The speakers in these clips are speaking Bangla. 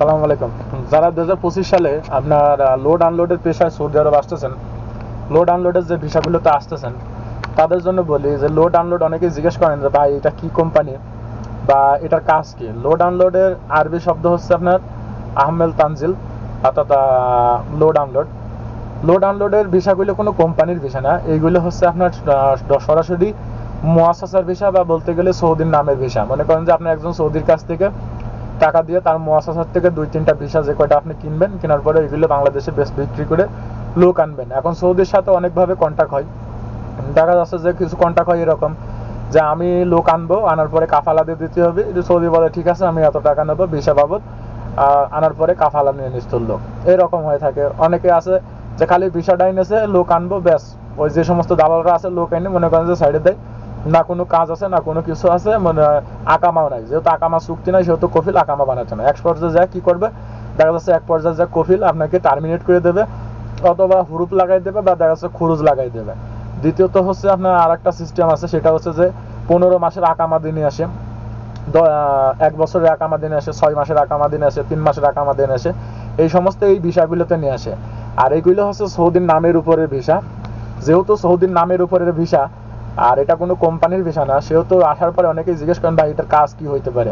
সালামু আলাইকুম। যারা 2025 সালে আপনার লোড আনলোডের পেশায় সৌদি আরব আসতেছেন, লোড আনলোডের যে ভিসাগুলোতে আসতেছেন, তাদের জন্য বলি যে লোড আনলোড অনেকেই জিজ্ঞেস করেন যে ভাই এটা কি কোম্পানি বা এটার কাজ কি। লোড আনলোডের আরবি শব্দ হচ্ছে আপনার আহমেল তানজিল, অর্থাৎ লোড আনলোড। লোড আনলোডের ভিসাগুলো কোনো কোম্পানির ভিসা না, এইগুলো হচ্ছে আপনার সরাসরি মুআসাসার ভিসা বা বলতে গেলে সৌদির নামের ভিসা। মনে করেন যে আপনি একজন সৌদির কাছ থেকে টাকা দিয়ে তার মুআসাসার থেকে 2-3টা ভিসা যে কয়টা আপনি কিনবেন, কেনার পরে এগুলো বাংলাদেশে বেশ বিক্রি করে লোক আনবেন। এখন সৌদির সাথে অনেকভাবে কন্ট্যাক্ট হয়, দেখা যাচ্ছে যে কিছু কন্ট্যাক্ট হয় এরকম যে আমি লোক আনবো, আনার পরে কাফালা দিয়ে দিতে হবে। সৌদি বলে ঠিক আছে আমি এত টাকা নেবো ভিসা বাবদ, আনার পরে কাফালা নিয়ে নিস্তর লোক, এরকম হয়ে থাকে। অনেকে আছে যে খালি ভিসাটা এনেছে লোক আনবো ব্যাস, ওই যে সমস্ত দালালরা আছে লোক এনে মনে করেন যে সাইডে দেয়, না কোনো কাজ আছে না কোনো কিছু আছে, মানে আকামাও নাই। যেহেতু আকামা চুক্তি নাই সেহেতু কফিল আকামা বানাচ্ছে না। এক পর্যায়ে যায় কি করবে, দেখা যাচ্ছে এক পর্যায়ে যায় কফিল আপনাকে টার্মিনেট করে দেবে, অথবা হুরুপ লাগাই দেবে বা দেখা যাচ্ছে খুরুজ লাগাই দেবে। দ্বিতীয়ত হচ্ছে আপনার আর একটা সিস্টেম আছে, সেটা হচ্ছে যে 15 মাসের আকামা দিনে আসে, 1 বছরের আকামা দিনে আসে, 6 মাসের আকামা দিনে আসে, 3 মাসের আকামা দিনে আসে। এই সমস্ত এই ভিসাগুলোতে নিয়ে আসে। আর এইগুলো হচ্ছে সৌদির নামের উপরের ভিসা। যেহেতু সৌদির নামের উপরের ভিসা আর এটা কোনো কোম্পানির ভিসা না, সেহেতু আসার পরে অনেকেই জিজ্ঞেস করেন ভাই এটার কাজ কি হইতে পারে।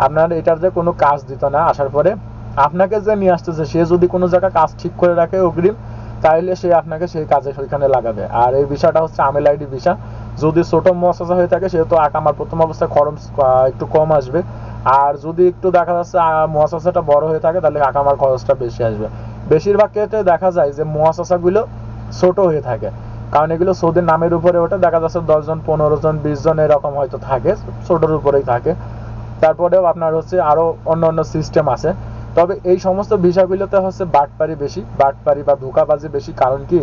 আপনার এটার যে কোনো কাজ দিত না, আসার পরে আপনাকে যে নিয়ে আসতেছে সে যদি কোনো জায়গায় কাজ ঠিক করে রাখে অগ্রিম, তাহলে সে আপনাকে সেই কাজে ওইখানে লাগাবে। আর এই ভিসাটা হচ্ছে আমেল আইডি ভিসা। যদি ছোট মুআসাসা হয়ে থাকে সেহেতু আকামার প্রথম অবস্থায় খরচ একটু কম আসবে, আর যদি একটু দেখা যাচ্ছে মুআসাসাটা বড় হয়ে থাকে তাহলে আকামার খরচটা বেশি আসবে। বেশিরভাগ ক্ষেত্রে দেখা যায় যে মুআসাসাগুলো ছোট হয়ে থাকে, কারণ এগুলো সৌদির নামের উপরে ওঠে। দেখা যাচ্ছে 10 জন 15 জন 20 জন এরকম হয়তো থাকে, ছোটোর উপরেই থাকে। তারপরেও আপনার হচ্ছে আরও অন্য অন্য সিস্টেম আছে। তবে এই সমস্ত ভিসাগুলোতে হচ্ছে বাটপারি বেশি, বাটপারি বা ধোঁকাবাজি বেশি। কারণ কি,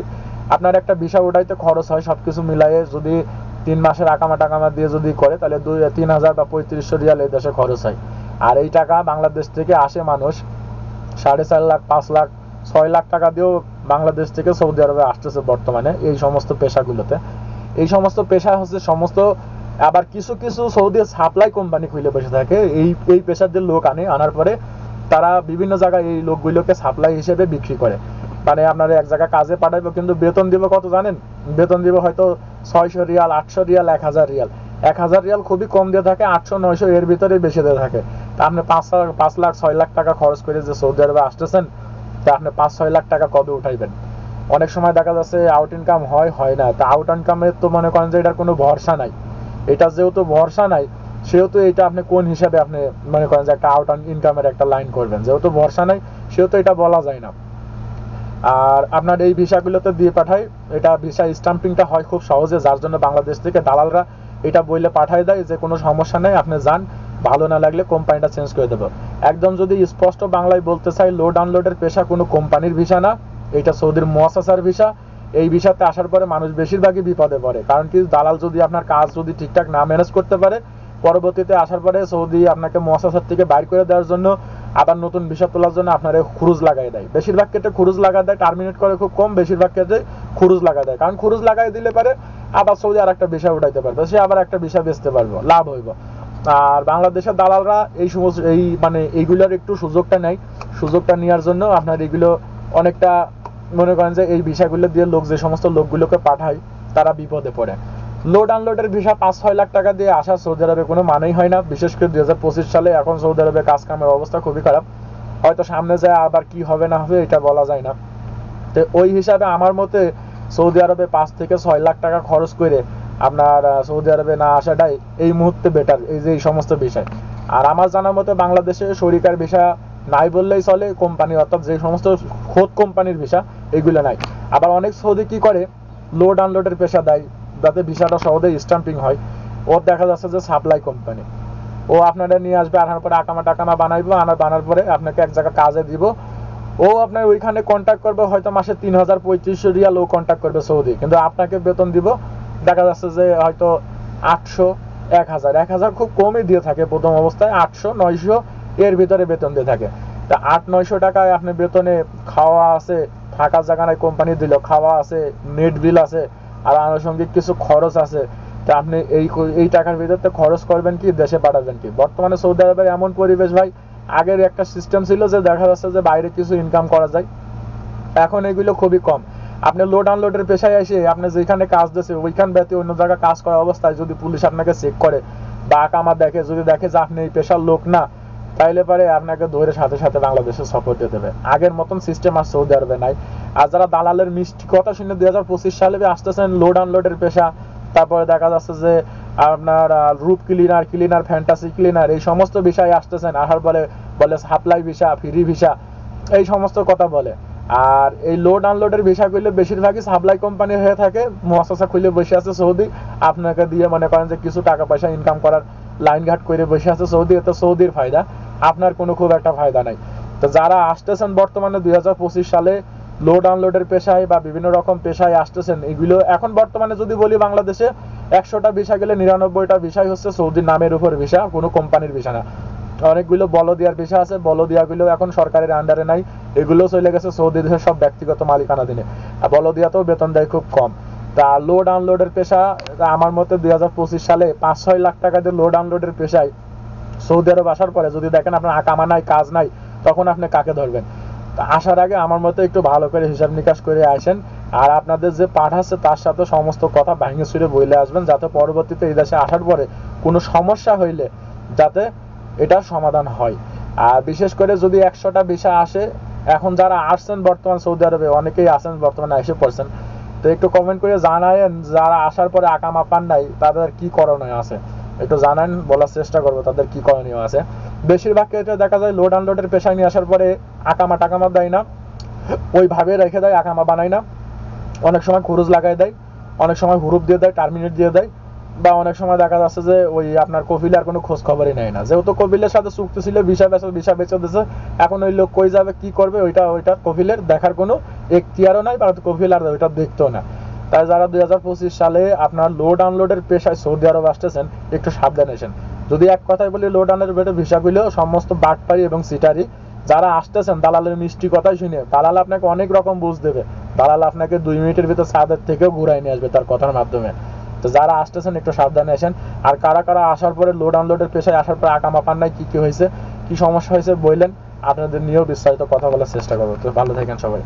আপনার একটা ভিসা ওঠাইতে খরচ হয় সব কিছু মিলাইয়ে, যদি 3 মাসের আকামা টাকামা দিয়ে যদি করে তাহলে 3,000 বা 3500 রিয়াল এই দেশে খরচ হয়। আর এই টাকা বাংলাদেশ থেকে আসে মানুষ 4.5 লাখ 5 লাখ 6 লাখ টাকা দিয়েও বাংলাদেশ থেকে সৌদি আরবে আসতেছে বর্তমানে এই সমস্ত পেশাগুলোতে। এই সমস্ত পেশা হচ্ছে সমস্ত, আবার কিছু কিছু সৌদি সাপ্লাই কোম্পানি খুলে বসে থাকে এই পেশাদের লোক আনার পরে তারা বিভিন্ন জায়গায় এই লোকগুলোকে সাপ্লাই হিসেবে বিক্রি করে। মানে আপনার এক জায়গায় কাজে পাঠাইবো, কিন্তু বেতন দিব কত জানেন? বেতন দিব হয়তো 600 রিয়াল, 800 রিয়াল, 1000 রিয়াল। 1000 রিয়াল খুবই কম দিয়ে থাকে, 800-900 এর ভিতরে বেশি দিয়ে থাকে। তা আপনি 5 লাখ 6 লাখ টাকা খরচ করে যে সৌদি আরবে আসতেছেন, তা আপনি 5-6 লাখ টাকা কবে উঠাইবেন? অনেক সময় দেখা যাচ্ছে আউট ইনকাম হয় না। তা আউট ইনকামের তো মনে করেন যে এটার কোনো ভরসা নাই। এটা যেহেতু ভরসা নাই সেহেতু এটা আপনি কোন হিসাবে আপনি মনে করেন যে একটা আউট ইনকামের একটা লাইন করবেন? যেহেতু ভরসা নাই সেহেতু এটা বলা যায় না। আর আপনার এই ভিসাগুলোতে দিয়ে পাঠায়, এটা ভিসা স্টাম্পিংটা হয় খুব সহজে, যার জন্য বাংলাদেশ থেকে দালালরা এটা বইলে পাঠায় দেয় যে কোনো সমস্যা নেই, আপনি যান, ভালো না লাগলে কোম্পানিটা চেঞ্জ করে দেবো। একদম যদি স্পষ্ট বাংলায় বলতে চাই, লোড আনলোডের পেশা কোনো কোম্পানির ভিসা না, এটা সৌদির মুআসাসার ভিসা। এই ভিসাতে আসার পরে মানুষ বেশিরভাগই বিপদে পড়ে। কারণ কি, দালাল যদি আপনার কাজ যদি ঠিকঠাক না ম্যানেজ করতে পারে, পরবর্তীতে আসার পরে সৌদি আপনাকে মুআসাসার থেকে বাইর করে দেওয়ার জন্য আবার নতুন ভিসা তোলার জন্য আপনার খুরুজ লাগাই দেয়। বেশিরভাগ ক্ষেত্রে খুরুজ লাগা দেয়, টার্মিনেট করে খুব কম। বেশিরভাগ ক্ষেত্রে খুরুজ লাগা দেয়, কারণ খুরুজ লাগাই দিলে পারে আবার সৌদি আর একটা ভিসা উঠাইতে পারবে, সে আবার একটা ভিসা বেচতে পারবে, লাভ হইব। আর বাংলাদেশের দালালরা এই সমস্ত মানে এইগুলোর একটু সুযোগটা নেয়। সুযোগটা নেওয়ার জন্য আপনার এগুলো অনেকটা মনে করেন যে এই ভিসাগুলো দিয়ে লোক যে সমস্ত লোকগুলোকে পাঠায় তারা বিপদে পড়ে। লোড আনলোডের ভিসা 5-6 লাখ টাকা দিয়ে আসা সৌদি আরবে কোনো মানেই হয় না, বিশেষ করে 2025 সালে। এখন সৌদি আরবে কাজ কামের অবস্থা খুবই খারাপ, হয়তো সামনে যায় আবার কি হবে না হবে এটা বলা যায় না। তো ওই হিসাবে আমার মতে সৌদি আরবে 5 থেকে 6 লাখ টাকা খরচ করে আপনার সৌদি আরবে না আসাটাই এই মুহূর্তে বেটার, এই যে এই সমস্ত বিষয়। আর আমার জানার মতে বাংলাদেশে সরকার ভিসা নাই বললেই চলে, কোম্পানি অর্থাৎ যে সমস্ত খোদ কোম্পানির ভিসা এগুলো নাই। আবার অনেক সৌদি কি করে, লোড আনলোডের পেশা দেয় যাতে ভিসাটা সহজে স্টাম্পিং হয়। ওর দেখা যাচ্ছে যে সাপ্লাই কোম্পানি, ও আপনারা নিয়ে আসবে, আনার পরে আকামা টাকামা বানাইবো, বানার পরে আপনাকে এক জায়গায় কাজে দিব। ও আপনার ওইখানে কন্ট্যাক্ট করবে হয়তো মাসে 3,000-3,500 রিয়াল ও কন্ট্যাক্ট করবে সৌদি, কিন্তু আপনাকে বেতন দিব দেখা যাচ্ছে যে হয়তো 800-1,000 খুব কমই দিয়ে থাকে প্রথম অবস্থায়, 800-900 এর ভিতরে বেতন দিয়ে থাকে। তা 800-900 টাকায় আপনি বেতনে খাওয়া আছে, থাকার জায়গা নাই, কোম্পানি দিল, খাওয়া আছে, নেট বিল আছে, আর আনুষঙ্গিক কিছু খরচ আছে। তা আপনি এই টাকার ভিতরে খরচ করবেন কি, দেশে পাঠাবেন কি? বর্তমানে সৌদি আরবের এমন পরিবেশ ভাই, আগের একটা সিস্টেম ছিল যে দেখা যাচ্ছে যে বাইরে কিছু ইনকাম করা যায়, এখন এগুলো খুবই কম। আপনি লোড আনলোডের পেশায় এসে আপনি যেখানে কাজ দিচ্ছে ওইখান ব্যতীত অন্য জায়গায় কাজ করা অবস্থায় যদি পুলিশ আপনাকে চেক করে বা আকামা দেখে, যদি দেখে যে আপনি এই পেশার লোক না, তাইলে পরে আপনাকে ধরে সাথে সাথে বাংলাদেশে সফর দিয়ে দেবে। আগের মতন সিস্টেম আর সৌদি আরবে নাই। আর যারা দালালের মিষ্টি কথা শুনে 2025 সালে আসতেছেন লোড আনলোডের পেশা, তারপরে দেখা যাচ্ছে যে আপনার রূপ ক্লিনার ফ্যান্টাসি ক্লিনার এই সমস্ত বিষয়ে আসতেছেন, আসার বলে বলে সাপ্লাই ভিসা, ফ্রি ভিসা, এই সমস্ত কথা বলে। আর এই লোড আনলোডের ভিসাগুলো বেশিরভাগই সাপ্লাই কোম্পানি হয়ে থাকে, মুআসাসা খুলে বসে আছে সৌদি, আপনাকে দিয়ে মনে করেন যে কিছু টাকা পয়সা ইনকাম করার লাইন ঘাট করে বসে আছে সৌদি, এতে সৌদির ফায়দা, আপনার কোনো খুব একটা ফায়দা নাই। তো যারা আসতেছেন বর্তমানে 2025 সালে লোড আনলোডের পেশায় বা বিভিন্ন রকম পেশায় আসতেছেন, এগুলো এখন বর্তমানে যদি বলি বাংলাদেশে 100টা ভিসা গেলে 99টা ভিসাই হচ্ছে সৌদির নামের উপর ভিসা, কোনো কোম্পানির ভিসা না। অনেকগুলো বলদিয়ার ভিসা আছে, বলদিয়াগুলো এখন সরকারের আন্ডারে নাই, এগুলো চলে গেছে সৌদি দেশের সব ব্যক্তিগত মালিকানাধীনে। আর বলদিয়াতেও বেতন দেয় খুব কম। তা লোড আনলোডের পেশা আমার মতে 2025 সালে 5-6 লাখ টাকা দিয়ে লোড আনলোডের পেশায় সৌদি আরব আসার পরে যদি দেখেন আপনার আকামা নাই, কাজ নাই, তখন আপনি কাকে ধরবেন? আসার আগে আমার মতে একটু ভালো করে হিসাব নিকাশ করে আসেন, আর আপনাদের যে পাঠাচ্ছে তার সাথে সমস্ত কথা ভাঙে চুরে বইলে আসবেন, যাতে পরবর্তীতে এই দেশে আসার পরে কোনো সমস্যা হইলে যাতে এটার সমাধান হয়। আর বিশেষ করে যদি 100টা ভিসা আসে, এখন যারা আসছেন বর্তমান সৌদি আরবে অনেকেই আসেন বর্তমানে এসে পড়ছেন, তো একটু কমেন্ট করে জানায়েন যারা আসার পরে আকামা পান নাই তাদের কি করণীয় আছে, একটু জানান, বলার চেষ্টা করবো তাদের কি করণীয় আছে। বেশিরভাগ ক্ষেত্রে দেখা যায় লোড আনলোডের পেশায় নিয়ে আসার পরে আকামা টাকামা দেয় না, ওইভাবে রেখে দেয়, আকামা বানায় না, অনেক সময় খরচ লাগাই দেয়, অনেক সময় হুরুপ দিয়ে দেয়, টার্মিনেট দিয়ে দেয়, বা অনেক সময় দেখা যাচ্ছে যে ওই আপনার কফিলের কোনো খোঁজ খবরই নেয় না, যেহেতু কফিলের সাথে চুক্তি ছিল ভিসা বেচে দিচ্ছে, এখন ওই লোক কই যাবে কি করবে ওইটা কফিলের দেখার কোনো এখতিয়ারও নাই, বা কফিল আর ওইটা দেখতেও না। তাই যারা 2025 সালে আপনার লোড আনলোডের পেশায় সৌদি আরব আসতেছেন একটু সাবধান আসেন। যদি এক কথায় বলি লোড আনলোডের ভিসাগুলো সমস্ত বাটপারি এবং সিটারি, যারা আসতেছেন দালালের মিষ্টি কথাই শুনে, দালাল আপনাকে অনেক রকম বুঝ দেবে, দালাল আপনাকে 2 মিনিটের ভিতর সাদের থেকেও ঘুরাই নিয়ে আসবে তার কথার মাধ্যমে। তো যারা আসতেছেন একটু সাবধানে আসেন। আর কারা কারা আসার পরে লোড আনলোডের পেশায় আসার পরে আকামা পান নাই, কি হয়েছে, কি সমস্যা হয়েছে বললেন, আপনাদের নিয়েও বিস্তারিত কথা বলার চেষ্টা করবো। তো ভালো থাকেন সবাই।